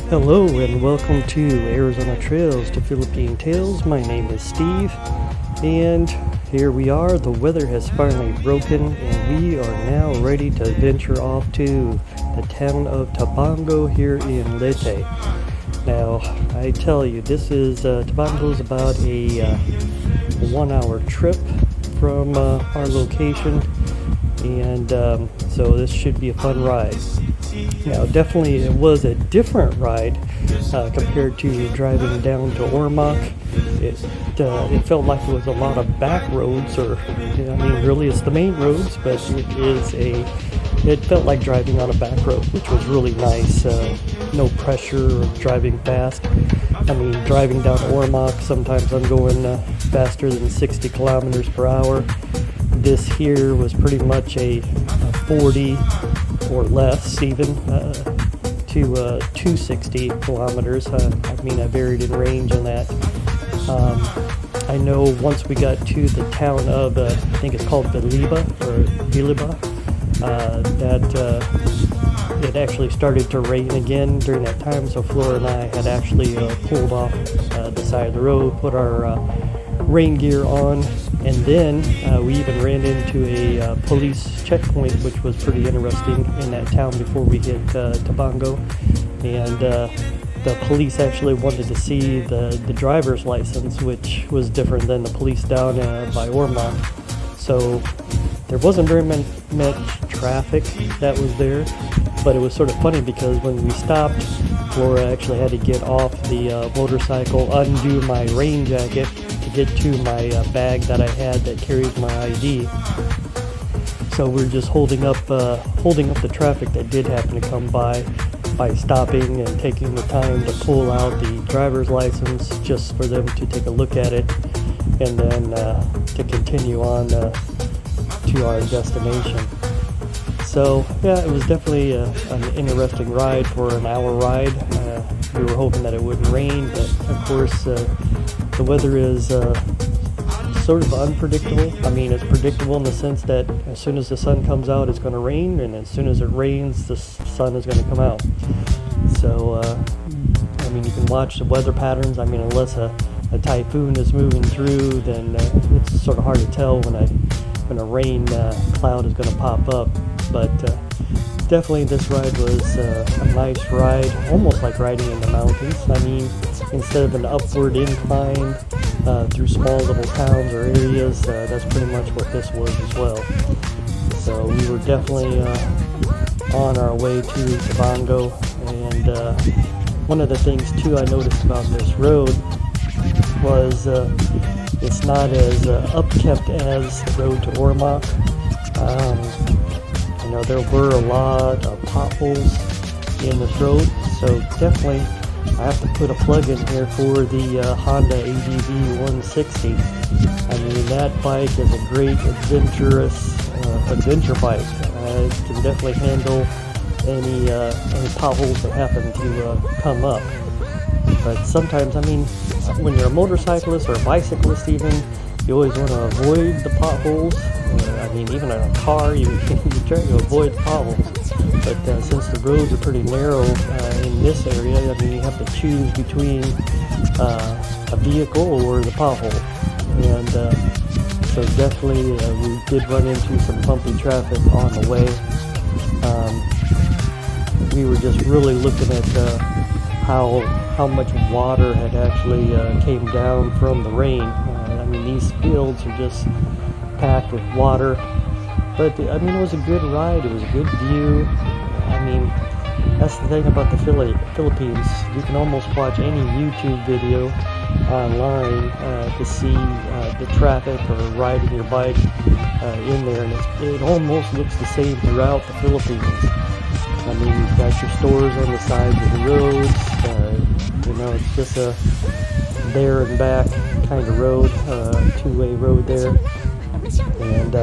Hello and welcome to Arizona Trails to Philippine Tales. My name is Steve and here we are. The weather has finally broken and we are now ready to venture off to the town of Tabango here in Leyte. Now I tell you, this is Tabango is about a 1 hour trip from our location, and so this should be a fun ride. Now definitely it was a different ride compared to driving down to Ormoc. It felt like it was a lot of back roads, or I mean really it's the main roads, but it felt like driving on a back road, which was really nice. No pressure of driving fast. I mean, driving down to Ormoc, sometimes I'm going faster than 60 kilometers per hour. This here was pretty much a 40 or less even to 260 kilometers. I mean, I varied in range on that. I know once we got to the town of, I think it's called Biliba, that it actually started to rain again during that time, so Flora and I had actually pulled off the side of the road, put our rain gear on, and then we even ran into a police checkpoint, which was pretty interesting in that town before we hit Tabango. And the police actually wanted to see the driver's license, which was different than the police down by Ormoc. So there wasn't very much traffic that was there, but it was sort of funny because when we stopped, Flora actually had to get off the motorcycle, undo my rain jacket to get to my bag that I had that carries my ID. So we're just holding up the traffic that did happen to come by stopping and taking the time to pull out the driver's license just for them to take a look at it, and then to continue on to our destination. So yeah, it was definitely an interesting ride for an hour ride. We were hoping that it wouldn't rain, but of course the weather is sort of unpredictable. I mean, it's predictable in the sense that as soon as the sun comes out, it's going to rain, and as soon as it rains, the sun is going to come out. So I mean, you can watch the weather patterns. I mean, unless a typhoon is moving through, then it's sort of hard to tell when a rain cloud is going to pop up. But definitely this ride was a nice ride, almost like riding in the mountains. I mean, instead of an upward incline through small little towns or areas, that's pretty much what this was as well. So we were definitely on our way to Tabango, and one of the things too I noticed about this road was it's not as upkept as the road to Ormoc. You know, there were a lot of potholes in this road, so definitely I have to put a plug in here for the Honda ADV160. I mean, that bike is a great adventure bike. It can definitely handle any potholes that happen to come up. But sometimes, I mean, when you're a motorcyclist or a bicyclist even, you always want to avoid the potholes. I mean, even in a car, you try to avoid the potholes. But since the roads are pretty narrow in this area, I mean, you have to choose between a vehicle or the pothole. And so definitely we did run into some bumpy traffic on the way. We were just really looking at how much water had actually came down from the rain. I mean, these fields are just packed with water. But I mean, it was a good ride. It was a good view. I mean, that's the thing about the Philippines. You can almost watch any YouTube video online to see the traffic or riding your bike in there, and it almost looks the same throughout the Philippines. I mean, you've got your stores on the sides of the roads. You know, it's just a there and back kind of road, two-way road there. And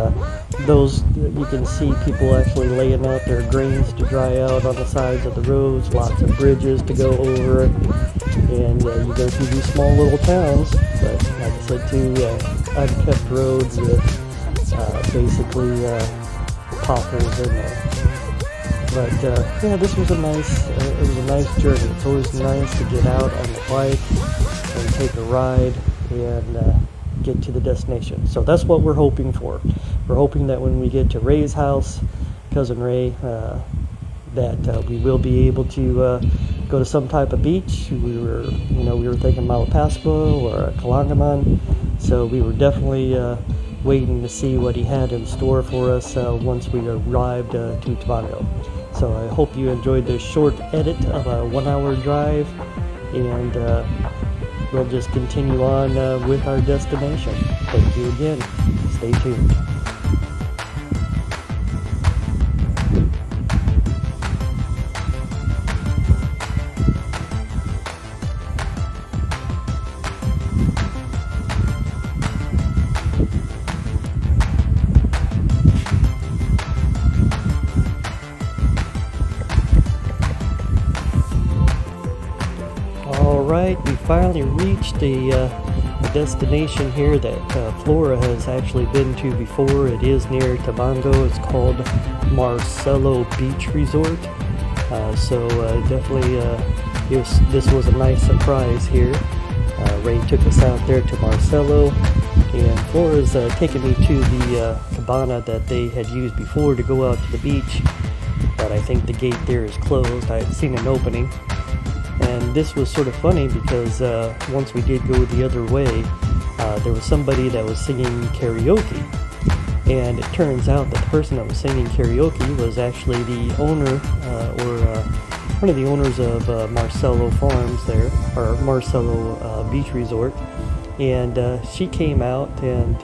those, you can see people actually laying out their grains to dry out on the sides of the roads, lots of bridges to go over, and you go through these small little towns, but like I said too, unkept roads with basically potholes in there. But yeah, this was a nice, it was a nice journey. It's always nice to get out on the bike and take a ride and get to the destination. So that's what we're hoping for. We're hoping that when we get to Ray's house, cousin Ray, that we will be able to go to some type of beach. We were thinking Malapascua or Kalangaman. So we were definitely waiting to see what he had in store for us once we arrived to Tabango. So I hope you enjoyed this short edit of a 1-hour drive, and we'll just continue on with our destination. Thank you again. Stay tuned. Alright, we finally reached the destination here that Flora has actually been to before. It is near Tabango. It's called Marcelo Beach Resort. So definitely this was a nice surprise here. Ray took us out there to Marcelo, and Flora's taking me to the cabana that they had used before to go out to the beach, but I think the gate there is closed. I had seen an opening. And this was sort of funny because once we did go the other way, there was somebody that was singing karaoke. And it turns out that the person that was singing karaoke was actually the owner, one of the owners of Marcelo Farms there, or Marcelo Beach Resort. And she came out and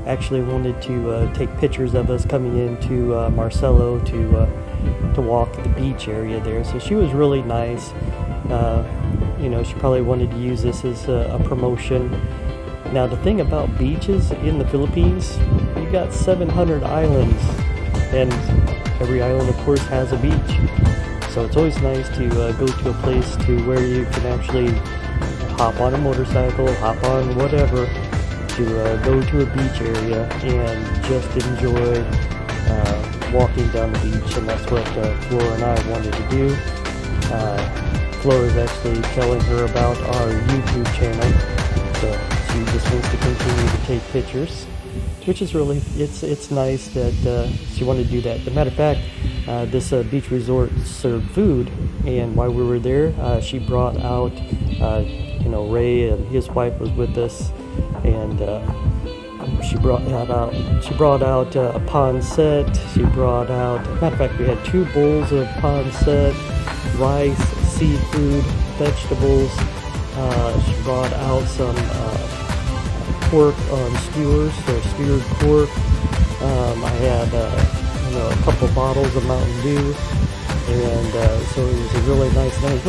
actually wanted to take pictures of us coming into Marcelo to walk the beach area there. So she was really nice. She probably wanted to use this as a promotion. Now, the thing about beaches in the Philippines, you got 700 islands, and every island, of course, has a beach. So it's always nice to go to a place to where you can actually hop on a motorcycle, hop on whatever, to go to a beach area and just enjoy walking down the beach. And that's what Flora and I wanted to do. Flora is actually telling her about our YouTube channel, so she just wants to continue to take pictures, which is really, it's nice that she wanted to do that. As a matter of fact, this beach resort served food, and while we were there, she brought out, Ray and his wife was with us, and she brought out a pancit. She brought out, matter of fact, we had 2 bowls of pancit, rice, seafood, vegetables. She brought out some pork on skewers, so skewered pork. I had a couple bottles of Mountain Dew, and so it was a really nice night.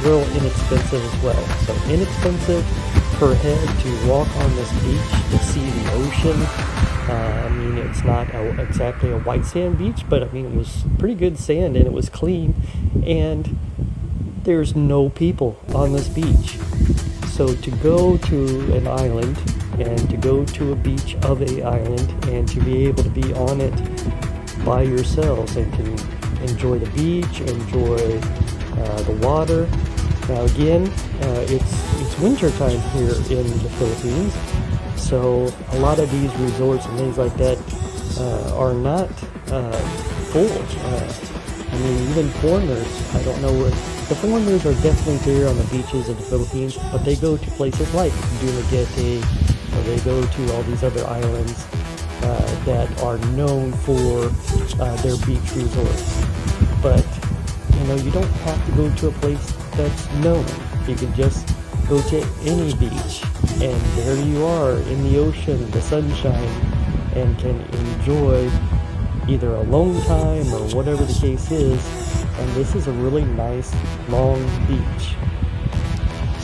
Real inexpensive as well. So inexpensive per head to walk on this beach to see the ocean. It's not exactly a white sand beach, but it was pretty good sand, and it was clean, and there's no people on this beach. So to go to an island and to go to a beach of a island and to be able to be on it by yourselves and to enjoy the beach, enjoy the water. Now again, it's winter time here in the Philippines, so a lot of these resorts and things like that are not full. Even foreigners, I don't know where. The foreigners are definitely there on the beaches of the Philippines, but they go to places like Dumaguete, or they go to all these other islands that are known for their beach resorts. But, you don't have to go to a place that's known. You can just go to any beach, and there you are in the ocean, the sunshine, and can enjoy either alone time or whatever the case is. And this is a really nice long beach.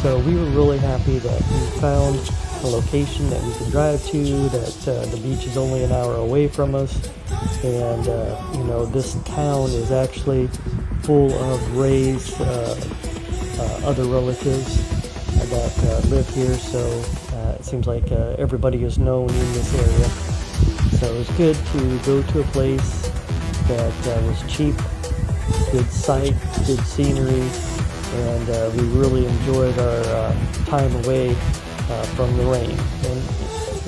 So we were really happy that we found a location that we could drive to, that the beach is only an hour away from us, and this town is actually full of Ray's other relatives that live here, so it seems like everybody is known in this area. So it was good to go to a place that was cheap good sight, good scenery, and we really enjoyed our time away from the rain.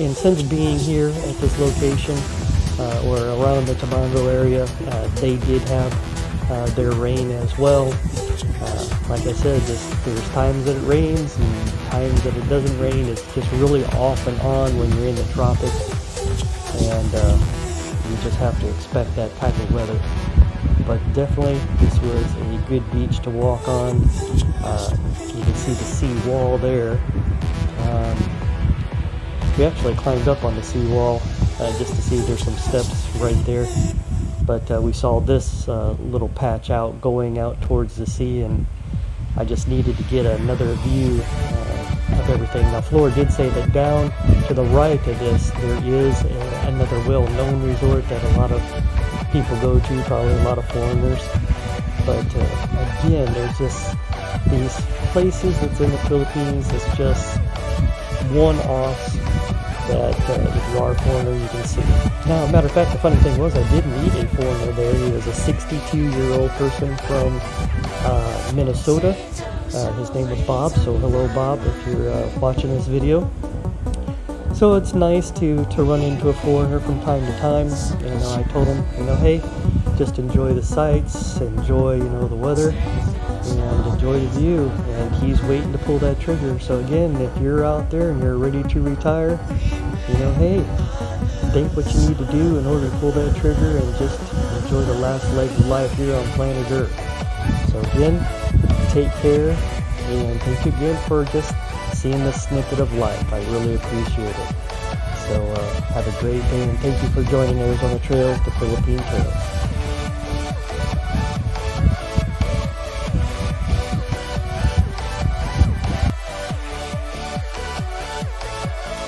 And since being here at this location, or around the Tabango area, they did have their rain as well. Like I said, there's times that it rains and times that it doesn't rain. It's just really off and on when you're in the tropics, and you just have to expect that type of weather. But definitely, this was a good beach to walk on. You can see the sea wall there. We actually climbed up on the sea wall just to see there's some steps right there. But we saw this little patch out going out towards the sea, and I just needed to get another view of everything. Now, Flora did say that down to the right of this, there is another well-known resort that a lot of people go to, probably a lot of foreigners. But again, there's just these places that's in the Philippines that's just one-offs that if you are a foreigner, you can see. Now, matter of fact, the funny thing was I did meet a foreigner there. He was a 62-year-old person from Minnesota. His name was Bob, so hello Bob if you're watching this video. So it's nice to run into a foreigner from time to time. And I told him, hey, just enjoy the sights, enjoy, the weather, and enjoy the view. And he's waiting to pull that trigger. So again, if you're out there and you're ready to retire, hey, think what you need to do in order to pull that trigger and just enjoy the last leg of life here on planet Earth. So again, take care, and thank you again for just seeing this snippet of life. I really appreciate it. So have a great day, and thank you for joining Arizona Trails, the Philippine Trails.